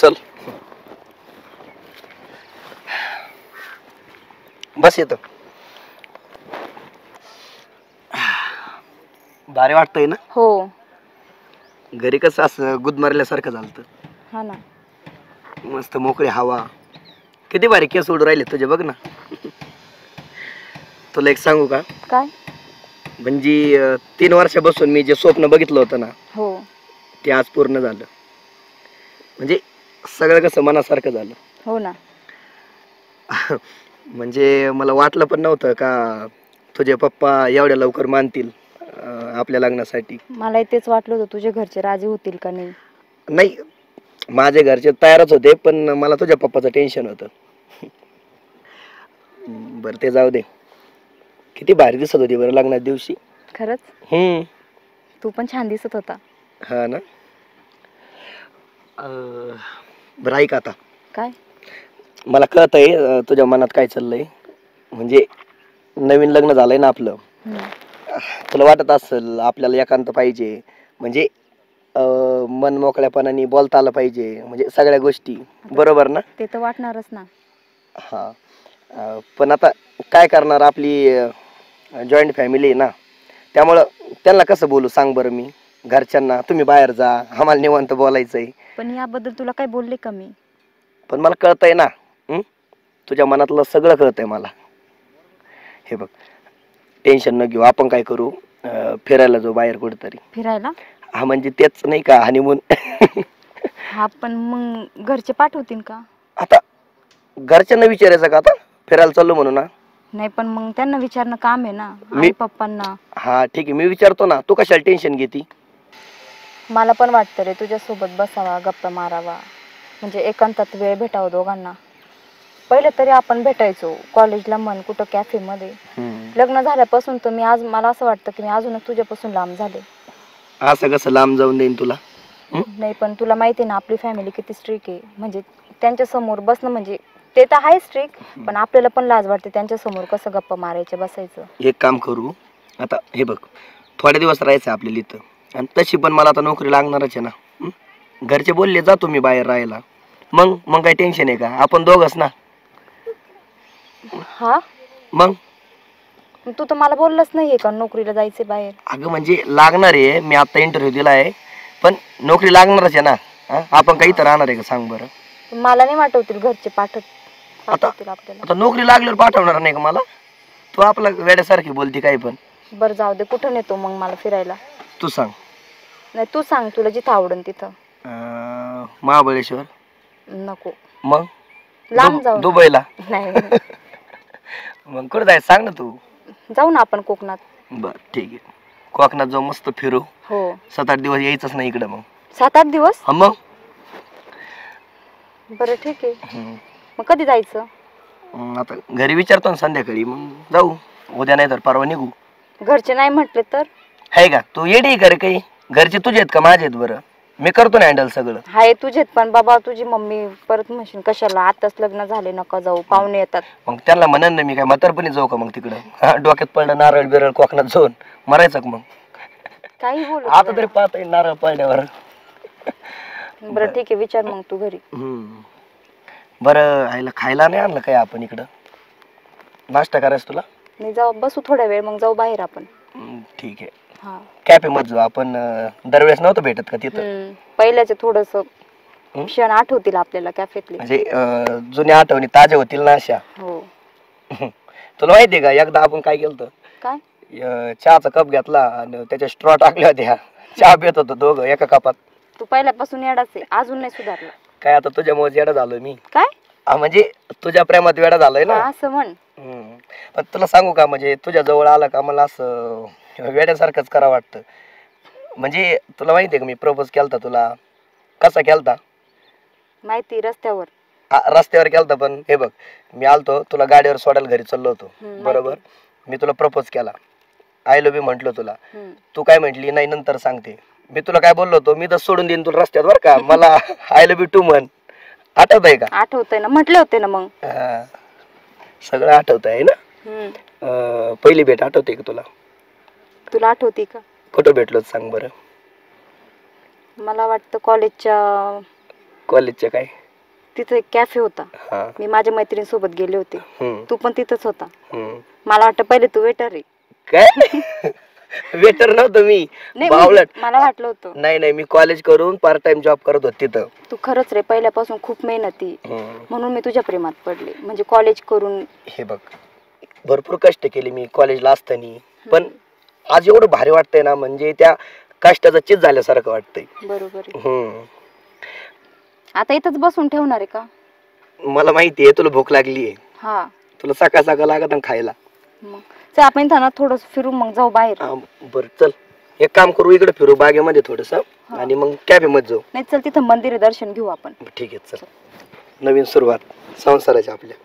चल बस येतो. भारी वाटतंय ना. हो. घरी कसं असं गुदमरल्यासारखं झालं. हा ना. मस्त मोकळी हवा. किती भारी केस उडून राहिले तुझे बघ ना. तुला एक सांगू का? काय? म्हणजे 3 वर्षापासून मी जे स्वप्न बघितलं होतं ना हो. ते आज पूर्ण झालं. म्हणजे सगळं कसं मनासारखं झालं. हो ना. म्हणजे मला वाटलं पण नव्हतं का तुझे पप्पा एवढ्या लवकर मानतील आपल्या लग्नासाठी. मलाही तेच वाटलं होतं, तुझे घरचे राजी होतील का नाही. नाही, माझे घरचे तयारच होते पण मला तुझ्या पप्पाचं टेन्शन होतं. बरं ते जाऊ दे. किती भारी दिसत होती बरं लग्नाच्या दिवशी. खरंच तू पण छान दिसत होता. हा ना. बरं ऐक आता. काय? मला कळतंय तुझ्या मनात काय चाललंय. म्हणजे नवीन लग्न झालंय ना आपलं. तुला वाटत असेल आपल्याला एकांत पाहिजे. म्हणजे मन मोकळ्यापणाने बोलता आलं पाहिजे. म्हणजे सगळ्या गोष्टी बरोबर ना. ते तर वाटणारच ना. हा. पण आता काय करणार, आपली जॉईंट फॅमिली आहे ना, त्यामुळं त्यांना कसं बोलू सांग बरं मी. घरच्यांना तुम्ही बाहेर जा, आम्हाला निवांत बोलायचंय. पण याबद्दल तुला काय बोलले का मी? पण मला कळतंय ना. तुझ्या मनातलं सगळं कळतंय मला. हे बघ, टेन्शन न घेऊ. आपण काय करू, फिरायला जाऊ बाहेर कुठेतरी. फिरायला? हा म्हणजे तेच नाही का हनीमून. हा पण मग घरचे पाठवतील का? आता घरच्यांना विचारायचं का आता फिरायला चाललो म्हणून ना. नाही पण मग त्यांना विचारणं काम आहे ना, आई पप्पांना. हा ठीक आहे, मी विचारतो ना. तू कशाला टेन्शन घेती? मला पण वाटतं रे तुझ्यासोबत बसावा, गप्पा मारावा, म्हणजे एकांतात वेळ भेटावा दोघांना. पहिले तरी आपण भेटायचो कॉलेजला म्हण, कुठं कॅफेमध्ये. लग्न झाल्यापासून तर मला असं वाटतं की मी अजूनच तुझ्यापासून लांब झाले. असं कसं लांब जाऊन देईन तुला? नाही पण तुला माहिती आहे ना आपली फॅमिली किती स्ट्रिक्ट आहे. म्हणजे त्यांच्या समोर बसणं म्हणजे ते तर आहे स्ट्रिक्ट, पण आपल्याला पण लाज वाटते त्यांच्या समोर कसं गप्पा मारायचे बसायचं. एक काम करू आता. हे बघ, थोडे दिवस राहायचं आपल्याला इथं. आणि तशी पण मला आता नोकरी लागणारच आहे ना. घरचे बोलले जातो मी बाहेर राहायला. मग काय टेन्शन आहे का? आपण दोघच ना. हा मग तू तर मला बोललाच नाहीये का नोकरीला जायचे बाहेर. अगं म्हणजे लागणार आहे. मी आता इंटरव्ह्यू दिला आहे, पण नोकरी लागणारच आहे ना. आपण काही तर राहणार आहे का सांग बरं. मला नाही वाटवतील घरचे पाठवतील आपल्याला. आता नोकरी लागल्यावर पाठवणार नाही का मला? तू आपला वेड्यासारखी बोलती काही पण. बरं जाऊ दे, कुठं नेतो मग मला फिरायला? तू सांग. नाही तू सांग, तुला जिथं आवडेल तिथं. महाबळेश्वर नको. मग लांब जाऊ. दुबईला? नाही. मग कुठं जायचं सांग ना तू. जाऊ ना आपण कोकणात. बर ठीक आहे, कोकणात जाऊ मस्त फिरू. हो. 7-8 दिवस यायचंच नाही इकडं. मग 7-8 दिवस? हा मग. बरं ठीक आहे. मग कधी जायचं? आता घरी विचारतो ना संध्याकाळी, मग जाऊ. उद्या नाही तर परवा निघू. घरचे नाही म्हटले तर? आहे का तू येडी कर काही? घरचे तुझे आहेत का माझे आहेत? बरं मी करतो ना हँडल सगळं. हाय तुझेत, पण बाबा तुझी मम्मी परत म्हणशील कशाला, आताच लग्न झाले नका जाऊ, पाहुणे येतात. मग त्यांना म्हणन ना मी काय म्हातारपणी जाऊ का मग तिकडं? डोक्यात पडलं नारळ बिरळ कोकणात जाऊन मरायचं का मग? काही बोलू आता तरी पाहता येईल नारळ पडल्यावर. बरं ठीक आहे, विचार मग तू घरी. बरं आईला खायला नाही आणलं काय आपण इकडं? नाश्ता करायचं तुला? मी जाऊ बसू थोड्या वेळ, मग जाऊ बाहेर आपण. ठीक आहे. हा कॅफे मध्ये जाऊ आपण. दरवेळेस नव्हतं भेटत का तिथं? पहिल्याचे थोडस क्षण आठवतील आपल्याला कॅफेतले. म्हणजे जुन्या आठवणी ताज्या होतील ना अशा. हो. तुला माहितीये का एकदा आपण काय केलं? काय? चहाचा कप घेतला आणि त्याच्या स्ट्रॉ टाकल्या होत्या. चहा पित होतो दोघं एका कपात. तू पहिल्यापासून येडाच आहे, अजून नाही सुधारला. काय आता तुझ्यामुळे येडा झालोय मी. काय? म्हणजे तुझ्या प्रेमात वेडा झालोय ना. असं म्हण. पण तुला सांगू का, म्हणजे तुझ्या जवळ आला का मला असं वेड्यासारखंच करा वाटतं. म्हणजे तुला माहितीये का मी प्रपोज केलता तुला? कसा केलता माहिती? रस्त्यावर. रस्त्यावर केलता. पण हे बघ, मी आलतो तुला गाडीवर सोडायला घरी चाललो होतो बरोबर. मी तुला प्रपोज केला, आय लव्ह यू म्हटलं तुला. तू काय म्हटली? नाही नंतर सांगते. मी तुला काय बोललो होतो? मी तर सोडून देईन तुला रस्त्यात बरं का, मला आय लव्ह यू टू म्हण. आठवत आहे का? आठवतंय ना, म्हटले होते ना. मग सगळं आठवत आहे ना. पहिली भेट आठवते का तुला? तुला आठवते का? कुठं भेटलो सांग बरं. मला वाटतं कॉलेजच्या कॉलेजच्या काय? तिथं एक कॅफे होता, हा. मी माझ्या मैत्रिणीसोबत गेले होते, हम्म. तू पण तिथंच होता. हम्म. मला वाटतं पहिले तू वेटर आहे. काय? वेटर नव्हतो मी, नाही बावळट. म्हणजे मला वाटलं होतं. नाही नाही, मी कॉलेज करून पार्ट टाइम जॉब करत होतो तिथं. तू खरंच रे पहिल्यापासून खूप मेहनती, म्हणून मी तुझ्या प्रेमात पडले. म्हणजे कॉलेज करून हे बघ, भरपूर कष्ट केले मी कॉलेजला असताना, पण आज एवढं भारी वाटतंय ना, म्हणजे त्या कष्टाचं चीज झाल्यासारखं वाटतंय. बरोबर आहे. हम्म. आता इथंच बसून ठेवणार आहे का? मला माहिती आहे तुला भूक लागली आहे, हा तुला सकाळ सकाळ लागत खायला. मग चल आपण इथं ना थोडंसं फिरू, मग जाऊ बाहेर. बर चल, एक काम करू, इकडे फिरू बागेमध्ये थोडस, आणि मग कॅफे मध्ये जाऊ. नाही चल, तिथं मंदिर आहे, दर्शन घेऊ आपण. ठीक आहे चल, नवीन सुरुवात संसाराची आपल्या.